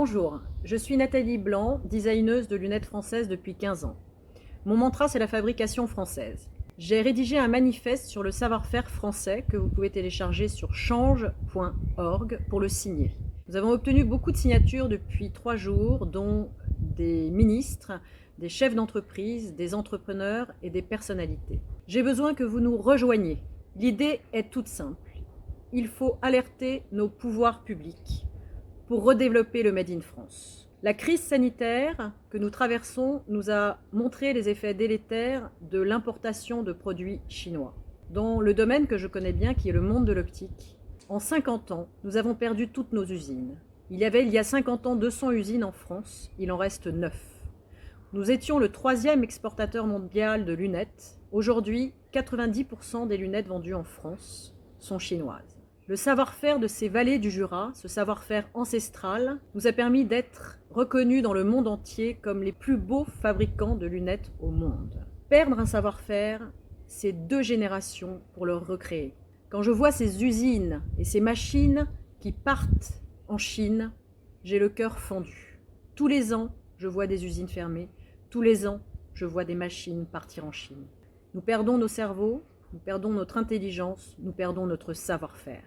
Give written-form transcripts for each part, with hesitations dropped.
Bonjour, je suis Nathalie Blanc, designeuse de lunettes françaises depuis 15 ans. Mon mantra, c'est la fabrication française. J'ai rédigé un manifeste sur le savoir-faire français que vous pouvez télécharger sur change.org pour le signer. Nous avons obtenu beaucoup de signatures depuis 3 jours, dont des ministres, des chefs d'entreprise, des entrepreneurs et des personnalités. J'ai besoin que vous nous rejoigniez. L'idée est toute simple. Il faut alerter nos pouvoirs publics pour redévelopper le Made in France. La crise sanitaire que nous traversons nous a montré les effets délétères de l'importation de produits chinois. Dans le domaine que je connais bien, qui est le monde de l'optique, en 50 ans, nous avons perdu toutes nos usines. Il y a 50 ans, 200 usines en France, il en reste 9. Nous étions le 3e exportateur mondial de lunettes. Aujourd'hui, 90% des lunettes vendues en France sont chinoises. Le savoir-faire de ces vallées du Jura, ce savoir-faire ancestral, nous a permis d'être reconnus dans le monde entier comme les plus beaux fabricants de lunettes au monde. Perdre un savoir-faire, c'est 2 générations pour le recréer. Quand je vois ces usines et ces machines qui partent en Chine, j'ai le cœur fendu. Tous les ans, je vois des usines fermées. Tous les ans, je vois des machines partir en Chine. Nous perdons nos cerveaux, nous perdons notre intelligence, nous perdons notre savoir-faire.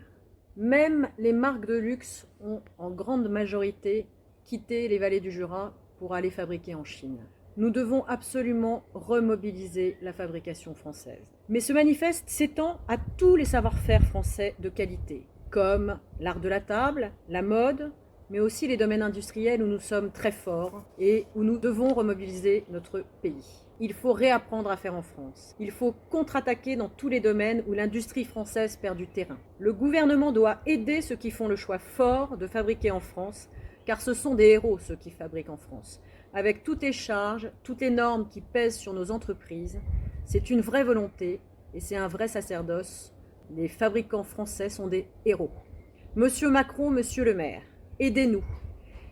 Même les marques de luxe ont en grande majorité quitté les vallées du Jura pour aller fabriquer en Chine. Nous devons absolument remobiliser la fabrication française. Mais ce manifeste s'étend à tous les savoir-faire français de qualité, comme l'art de la table, la mode, mais aussi les domaines industriels où nous sommes très forts et où nous devons remobiliser notre pays. Il faut réapprendre à faire en France. Il faut contre-attaquer dans tous les domaines où l'industrie française perd du terrain. Le gouvernement doit aider ceux qui font le choix fort de fabriquer en France, car ce sont des héros ceux qui fabriquent en France. Avec toutes les charges, toutes les normes qui pèsent sur nos entreprises, c'est une vraie volonté et c'est un vrai sacerdoce. Les fabricants français sont des héros. Monsieur Macron, monsieur le maire, aidez-nous.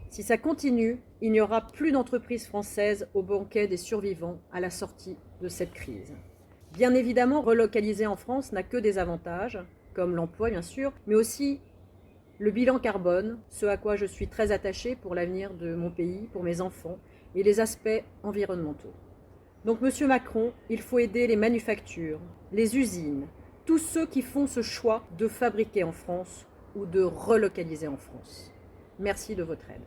Si ça continue, il n'y aura plus d'entreprises françaises au banquet des survivants à la sortie de cette crise. Bien évidemment, relocaliser en France n'a que des avantages, comme l'emploi bien sûr, mais aussi le bilan carbone, ce à quoi je suis très attachée pour l'avenir de mon pays, pour mes enfants, et les aspects environnementaux. Donc, monsieur Macron, il faut aider les manufactures, les usines, tous ceux qui font ce choix de fabriquer en France ou de relocaliser en France. Merci de votre aide.